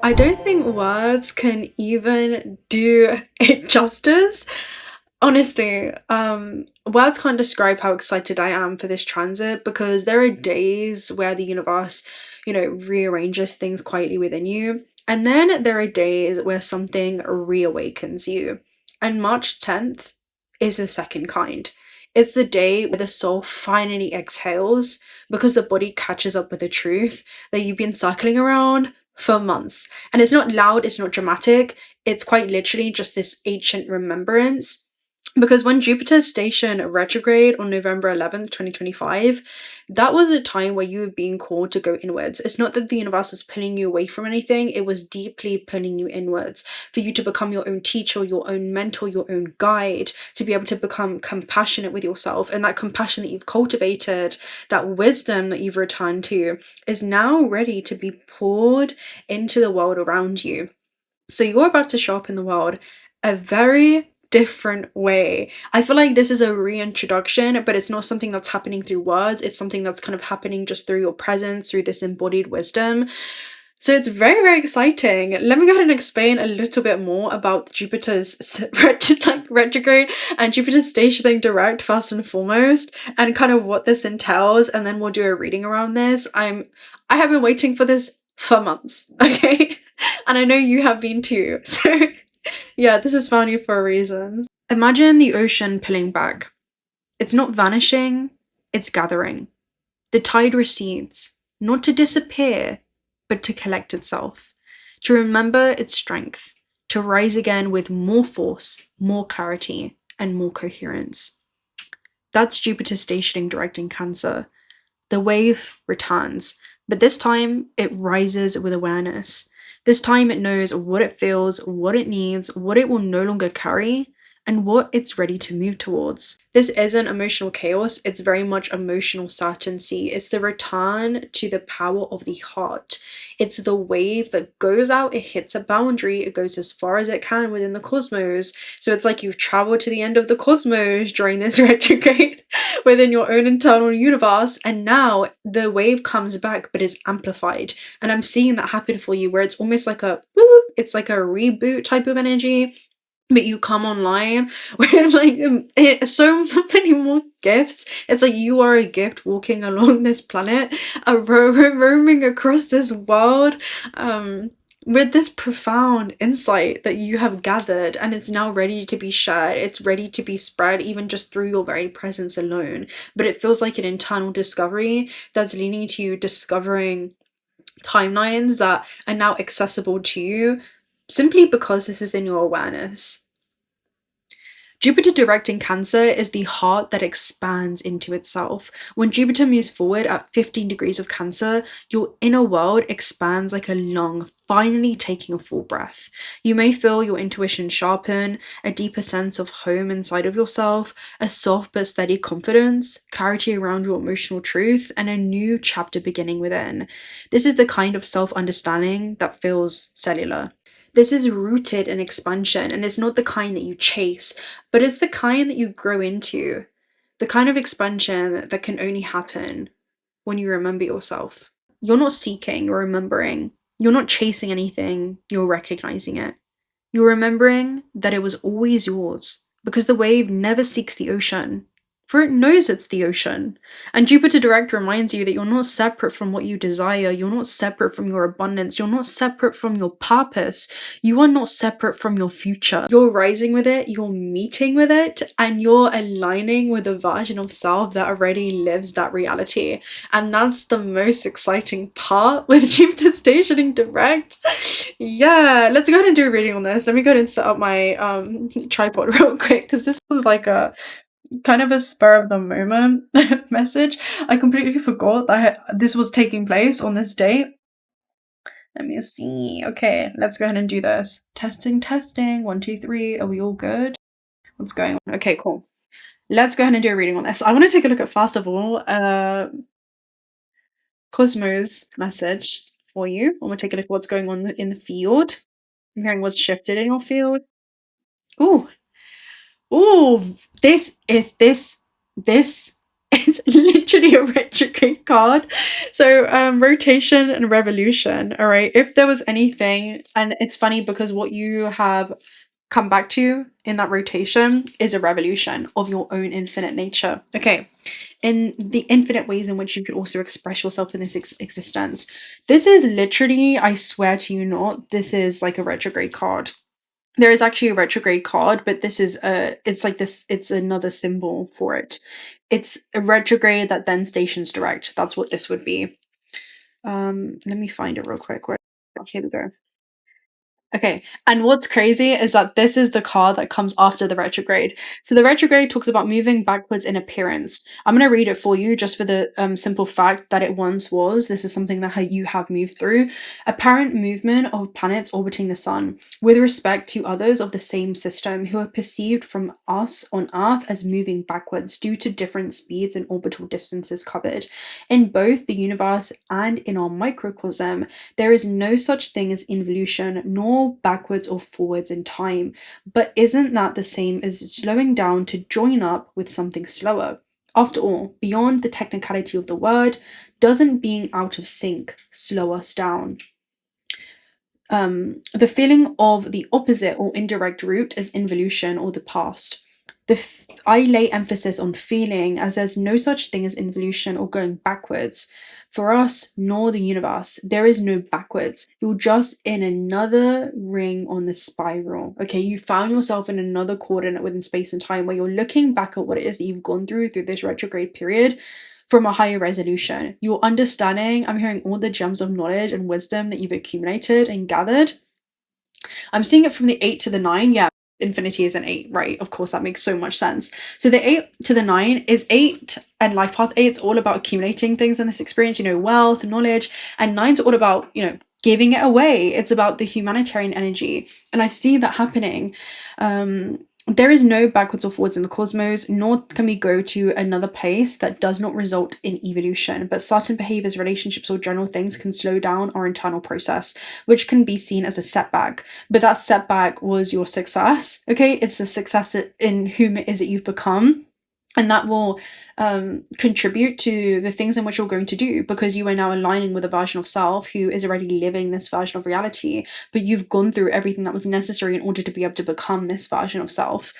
I don't think words can even do it justice. Honestly, words can't describe how excited I am for this transit, because there are days where the universe, rearranges things quietly within you. And then there are days where something reawakens you. And March 10th is the second kind. It's the day where the soul finally exhales because the body catches up with the truth that you've been circling around for months. And it's not loud, it's not dramatic, it's quite literally just this ancient remembrance. Because when Jupiter stationed retrograde on November 11th, 2025, that was a time where you were being called to go inwards. It's not that the universe was pulling you away from anything, it was deeply pulling you inwards for you to become your own teacher, your own mentor, your own guide, to be able to become compassionate with yourself. And that compassion that you've cultivated, that wisdom that you've returned to, is now ready to be poured into the world around you. So you're about to show up in the world a very different way. I feel like this is a reintroduction, but it's not something that's happening through words. It's something that's kind of happening just through your presence, through this embodied wisdom. So it's very, very exciting. Let me go ahead and explain a little bit more about Jupiter's retrograde and Jupiter stationing direct first and foremost, and kind of what this entails, and then we'll do a reading around this. I have been waiting for this for months, okay? And I know you have been too. So yeah, this is found you for a reason. Imagine the ocean pulling back. It's not vanishing, it's gathering. The tide recedes, not to disappear, but to collect itself, to remember its strength, to rise again with more force, more clarity, and more coherence. That's Jupiter stationing direct in Cancer. The wave returns, but this time it rises with awareness. This time it knows what it feels, what it needs, what it will no longer carry, and what it's ready to move towards. This isn't emotional chaos, it's very much emotional certainty. It's the return to the power of the heart. It's the wave that goes out, it hits a boundary, it goes as far as it can within the cosmos. So it's like you've traveled to the end of the cosmos during this retrograde within your own internal universe, and now the wave comes back but is amplified. And I'm seeing that happen for you, where it's almost like a whoop, it's like a reboot type of energy. But you come online with like so many more gifts. It's like you are a gift walking along this planet, roaming across this world, with this profound insight that you have gathered, and it's now ready to be shared. It's ready to be spread, even just through your very presence alone. But it feels like an internal discovery that's leading to you discovering timelines that are now accessible to you, simply because this is in your awareness. Jupiter direct in Cancer is the heart that expands into itself. When Jupiter moves forward at 15 degrees of Cancer, your inner world expands like a lung, finally taking a full breath. You may feel your intuition sharpen, a deeper sense of home inside of yourself, a soft but steady confidence, clarity around your emotional truth, and a new chapter beginning within. This is the kind of self-understanding that feels cellular. This is rooted in expansion, and it's not the kind that you chase, but it's the kind that you grow into. The kind of expansion that can only happen when you remember yourself. You're not seeking, you're remembering. You're not chasing anything, you're recognizing it. You're remembering that it was always yours, because the wave never seeks the ocean, for it knows it's the ocean. And Jupiter direct reminds you that you're not separate from what you desire, you're not separate from your abundance, you're not separate from your purpose, you are not separate from your future. You're rising with it, you're meeting with it, and you're aligning with a version of self that already lives that reality. And that's the most exciting part with Jupiter stationing direct. Yeah, let's go ahead and do a reading on this. Let me go ahead and set up my tripod real quick, because this was like a kind of a spur of the moment message. I completely forgot that this was taking place on this date. Let me see. Okay, let's go ahead and do this. Testing. 1, 2, 3. Are we all good? What's going on? Okay, cool. Let's go ahead and do a reading on this. I want to take a look at, first of all, Cosmo's message for you. I want to take a look at what's going on in the field. I'm hearing what's shifted in your field. Ooh, this It's literally a retrograde card. So rotation and revolution. All right. If there was anything, and it's funny because what you have come back to in that rotation is a revolution of your own infinite nature. Okay. In the infinite ways in which you could also express yourself in this existence. This is literally, I swear to you not, this is like a retrograde card. There is actually a retrograde card, but this is it's like this, it's another symbol for it. It's a retrograde that then stations direct. That's what this would be. Let me find it real quick. Here we go. Okay, and what's crazy is that this is the card that comes after the retrograde. So the retrograde talks about moving backwards in appearance. I'm going to read it for you just for the simple fact that it once was. This is something that you have moved through. Apparent movement of planets orbiting the sun with respect to others of the same system who are perceived from us on Earth as moving backwards due to different speeds and orbital distances covered. In both the universe and in our microcosm, there is no such thing as involution nor backwards or forwards in time, but isn't that the same as slowing down to join up with something slower? After all, beyond the technicality of the word, doesn't being out of sync slow us down? The feeling of the opposite or indirect route is involution or the past. I lay emphasis on feeling, as there's no such thing as involution or going backwards. For us, nor the universe, there is no backwards. You're just in another ring on the spiral. Okay, you found yourself in another coordinate within space and time where you're looking back at what it is that you've gone through this retrograde period from a higher resolution. You're understanding, I'm hearing all the gems of knowledge and wisdom that you've accumulated and gathered. I'm seeing it from the 8 to the 9. Yeah, infinity is an 8, right? Of course, that makes so much sense. So the 8 to the 9 is 8 and life path 8. It's all about accumulating things in this experience, wealth, knowledge, and 9's all about, giving it away. It's about the humanitarian energy. And I see that happening. There is no backwards or forwards in the cosmos, nor can we go to another place that does not result in evolution, but certain behaviors, relationships, or general things can slow down our internal process, which can be seen as a setback. But that setback was your success, okay? It's a success in whom it is that you've become, and that will contribute to the things in which you're going to do, because you are now aligning with a version of self who is already living this version of reality, but you've gone through everything that was necessary in order to be able to become this version of self.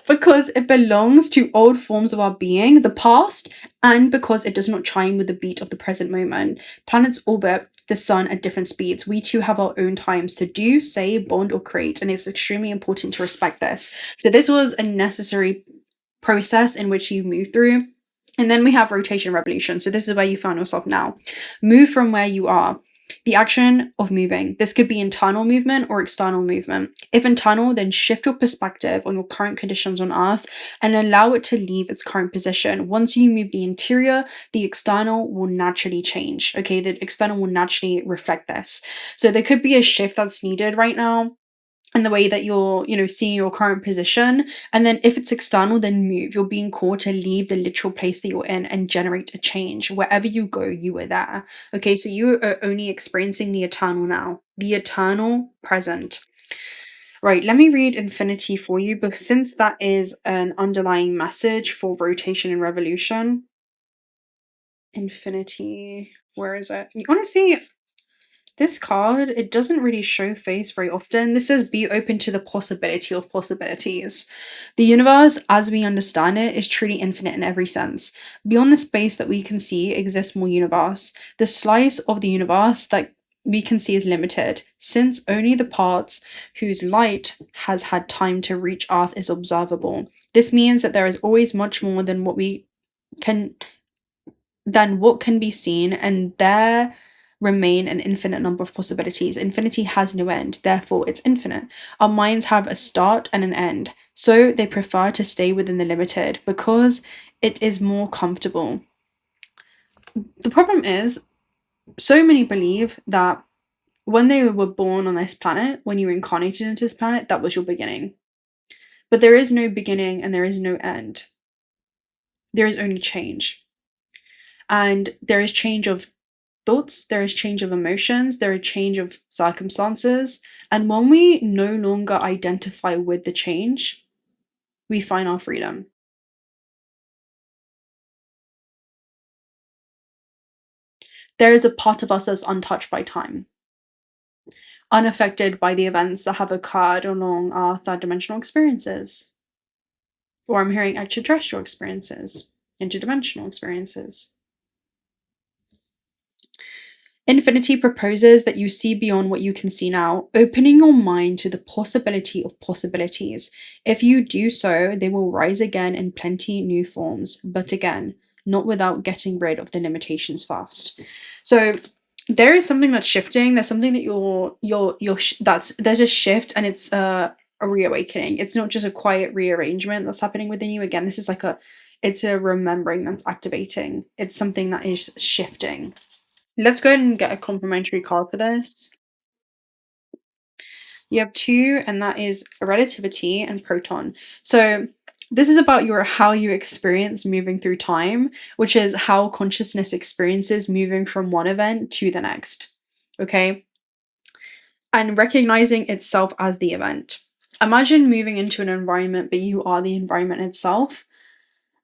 Because it belongs to old forms of our being, the past, and because it does not chime with the beat of the present moment. Planets orbit the sun at different speeds. We too have our own times to do, say, bond, or create, and it's extremely important to respect this. So this was a necessary process in which you move through. And then we have rotation revolution. So this is where you find yourself now. Move from where you are. The action of moving. This could be internal movement or external movement. If internal, then shift your perspective on your current conditions on Earth and allow it to leave its current position. Once you move the interior, the external will naturally change. Okay, the external will naturally reflect this. So there could be a shift that's needed right now and the way that you're, seeing your current position. And then if it's external, then move. You're being called to leave the literal place that you're in and generate a change. Wherever you go, you are there. Okay, so you are only experiencing the eternal now, the eternal present. Right, let me read infinity for you, because since that is an underlying message for rotation and revolution. Infinity, where is it? Honestly, this card, it doesn't really show face very often. This says, be open to the possibility of possibilities. The universe, as we understand it, is truly infinite in every sense. Beyond the space that we can see exists more universe. The slice of the universe that we can see is limited, since only the parts whose light has had time to reach Earth is observable. This means that there is always much more than what can be seen, and there remain an infinite number of possibilities. Infinity has no end, therefore it's infinite. Our minds have a start and an end, so they prefer to stay within the limited because it is more comfortable. The problem is, so many believe that when they were born on this planet, when you were incarnated into this planet, that was your beginning. But there is no beginning and there is no end. There is only change. And there is change of thoughts, there is change of emotions, there is change of circumstances. And when we no longer identify with the change, we find our freedom. There is a part of us that's untouched by time, unaffected by the events that have occurred along our third dimensional experiences. Or I'm hearing extraterrestrial experiences, interdimensional experiences. Infinity proposes that you see beyond what you can see now, opening your mind to the possibility of possibilities. If you do so, they will rise again in plenty new forms, but again, not without getting rid of the limitations fast. So there is something that's shifting. There's something that there's a shift, and it's a reawakening. It's not just a quiet rearrangement that's happening within you. Again, this is like it's a remembering that's activating. It's something that is shifting. Let's go ahead and get a complimentary card for this. You have 2, and that is relativity and proton. So this is about how you experience moving through time, which is how consciousness experiences moving from one event to the next. Okay? And recognizing itself as the event. Imagine moving into an environment, but you are the environment itself.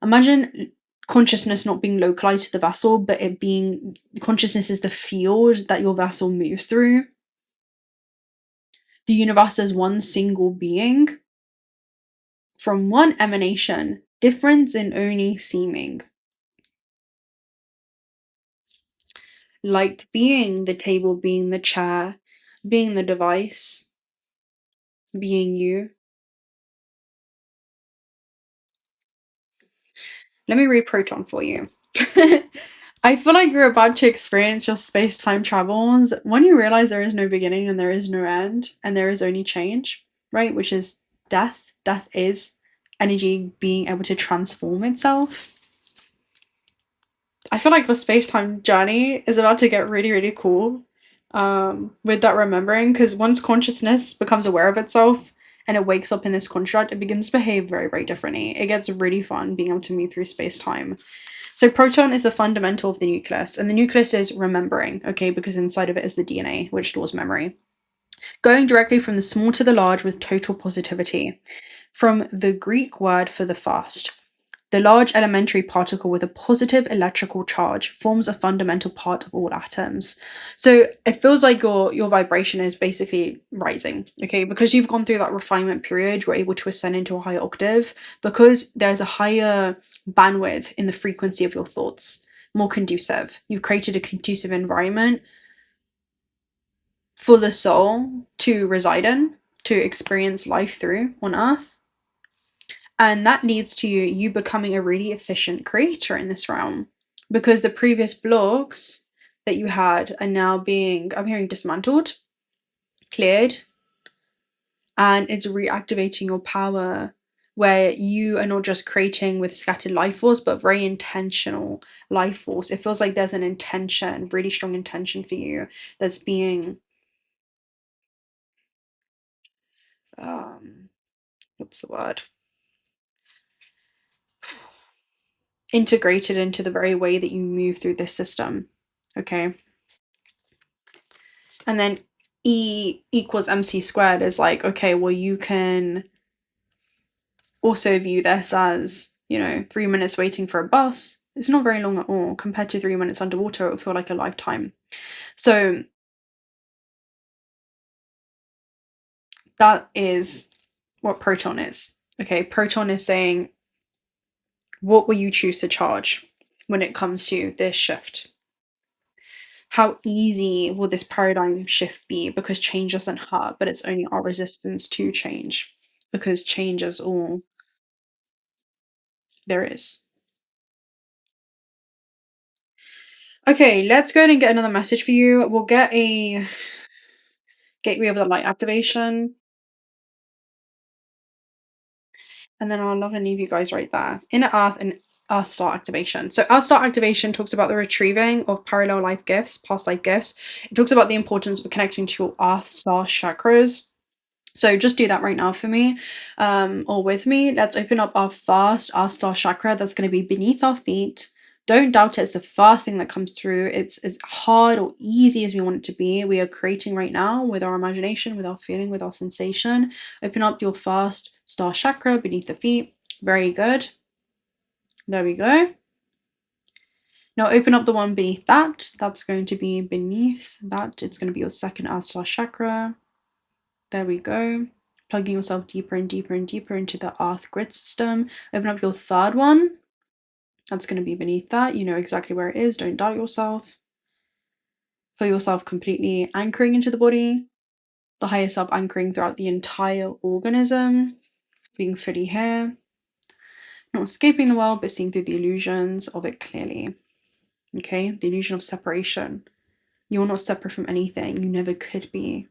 Imagine consciousness not being localized to the vessel, but it being, consciousness is the field that your vessel moves through. The universe is one single being from one emanation, difference in only seeming. Light being the table, being the chair, being the device, being you. Let me read Proton for you. I feel like you're about to experience your space-time travels when you realize there is no beginning and there is no end, and there is only change, right? Which is death. Death is energy being able to transform itself. I feel like the space-time journey is about to get really, really cool with that remembering, because once consciousness becomes aware of itself and it wakes up in this construct, it begins to behave very, very differently. It gets really fun being able to move through space-time. So proton is the fundamental of the nucleus, and the nucleus is remembering, okay, because inside of it is the DNA, which stores memory. Going directly from the small to the large with total positivity. From the Greek word for the fast, the large elementary particle with a positive electrical charge forms a fundamental part of all atoms. So it feels like your vibration is basically rising, okay? Because you've gone through that refinement period, you're able to ascend into a higher octave, because there's a higher bandwidth in the frequency of your thoughts, more conducive. You've created a conducive environment for the soul to reside in, to experience life through on Earth. And that leads to you becoming a really efficient creator in this realm, because the previous blocks that you had are now being, I'm hearing, dismantled, cleared, and it's reactivating your power, where you are not just creating with scattered life force, but very intentional life force. It feels like there's an intention, really strong intention for you that's being what's the word? Integrated into the very way that you move through this system. Okay. And then E equals MC squared is like, okay, well, you can also view this as, 3 minutes waiting for a bus. It's not very long at all. Compared to 3 minutes underwater, it would feel like a lifetime. So that is what proton is. Okay, proton is saying, what will you choose to charge when it comes to this shift? How easy will this paradigm shift be? Because change doesn't hurt, but it's only our resistance to change. Because change is all there is. Okay, let's go ahead and get another message for you. We'll get a gateway of the light activation. And then I'll love and leave you guys right there. Inner Earth and Earth Star activation. So Earth Star activation talks about the retrieving of parallel life gifts, past life gifts. It talks about the importance of connecting to your Earth Star chakras. So just do that right now for me, or with me. Let's open up our first Earth Star chakra that's going to be beneath our feet. Don't doubt it. It's the first thing that comes through. It's as hard or easy as we want it to be. We are creating right now with our imagination, with our feeling, with our sensation. Open up your first star chakra beneath the feet. Very good. There we go. Now open up the one beneath that. That's going to be beneath that. It's going to be your second earth star chakra. There we go. Plugging yourself deeper and deeper and deeper into the earth grid system. Open up your third one. That's going to be beneath that. You know exactly where it is. Don't doubt yourself. Feel yourself completely anchoring into the body. The higher self anchoring throughout the entire organism. Being fully here. Not escaping the world, but seeing through the illusions of it clearly. Okay, the illusion of separation. You're not separate from anything. You never could be.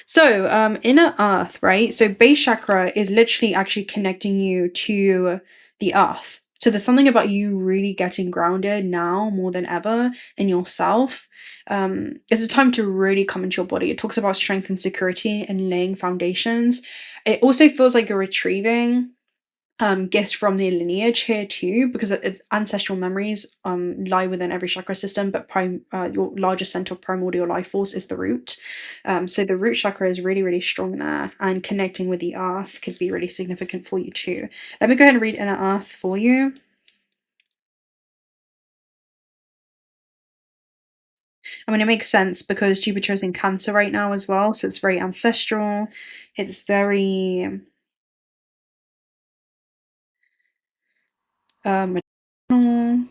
So, inner earth, right? So base chakra is literally actually connecting you to the earth. So there's something about you really getting grounded now more than ever in yourself. It's a time to really come into your body. It talks about strength and security and laying foundations. It also feels like you're retrieving gifts from the lineage here too, because ancestral memories lie within every chakra system, but your largest center of primordial life force is the root. So the root chakra is really, really strong there, and connecting with the earth could be really significant for you too. Let me go ahead and read inner earth for you. I mean, it makes sense because Jupiter is in Cancer right now as well, so it's very ancestral. It's very maternal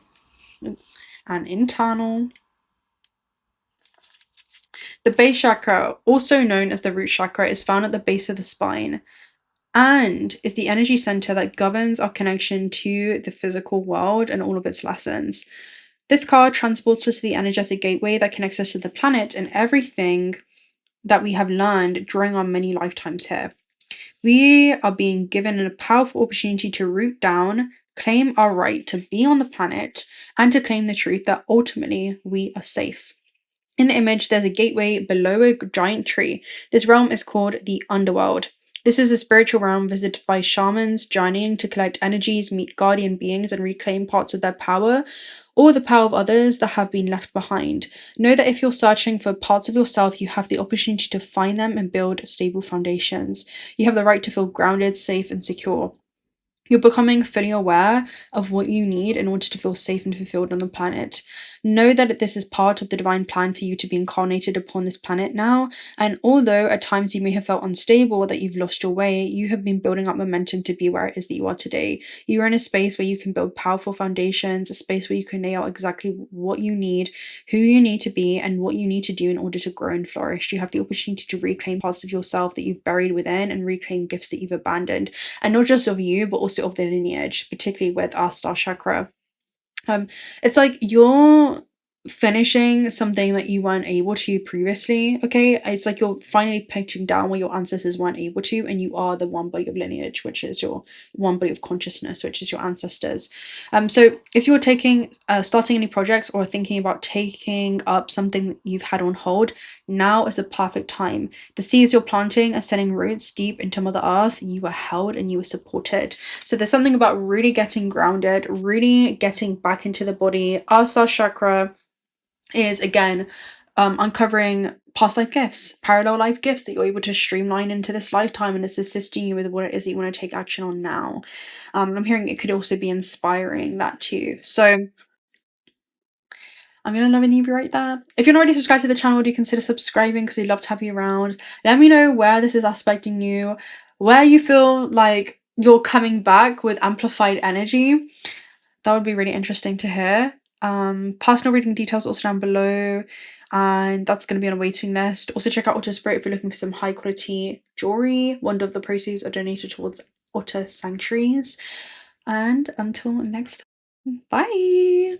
and internal. The base chakra, also known as the root chakra, is found at the base of the spine and is the energy center that governs our connection to the physical world and all of its lessons. This card transports us to the energetic gateway that connects us to the planet and everything that we have learned during our many lifetimes here. We are being given a powerful opportunity to root down, claim our right to be on the planet, and to claim the truth that ultimately we are safe. In the image, there's a gateway below a giant tree. This realm is called the underworld. This is a spiritual realm visited by shamans journeying to collect energies, meet guardian beings, and reclaim parts of their power, or the power of others that have been left behind. Know that if you're searching for parts of yourself, you have the opportunity to find them and build stable foundations. You have the right to feel grounded, safe, and secure. You're becoming fully aware of what you need in order to feel safe and fulfilled on the planet. Know that this is part of the divine plan for you to be incarnated upon this planet now, and although at times you may have felt unstable or that you've lost your way, you have been building up momentum to be where it is that you are today. You are in a space where you can build powerful foundations, a space where you can lay out exactly what you need, who you need to be, and what you need to do in order to grow and flourish. You have the opportunity to reclaim parts of yourself that you've buried within and reclaim gifts that you've abandoned, and not just of you, but also of the lineage, particularly with our star chakra. It's like you're finishing something that you weren't able to previously. Okay, it's like you're finally putting down what your ancestors weren't able to, and you are the one body of lineage, which is your one body of consciousness, which is your ancestors. So if you're starting any projects or thinking about taking up something that you've had on hold, now is the perfect time. The seeds you're planting are setting roots deep into Mother Earth. You are held and you are supported. So there's something about really getting grounded, really getting back into the body. Our star chakra is again uncovering past life gifts, parallel life gifts that you're able to streamline into this lifetime, and it's assisting you with what it is that you want to take action on now. I'm hearing it could also be inspiring that too. So I'm gonna love and leave you right there. If you're not already subscribed to the channel, do consider subscribing because we'd love to have you around. Let me know where this is aspecting you, where you feel like you're coming back with amplified energy. That would be really interesting to hear. Personal reading details also down below, and that's going to be on a waiting list. Also check out Otter Spirit if you're looking for some high quality jewelry. 1/3 of the proceeds are donated towards otter sanctuaries. And until next time, bye.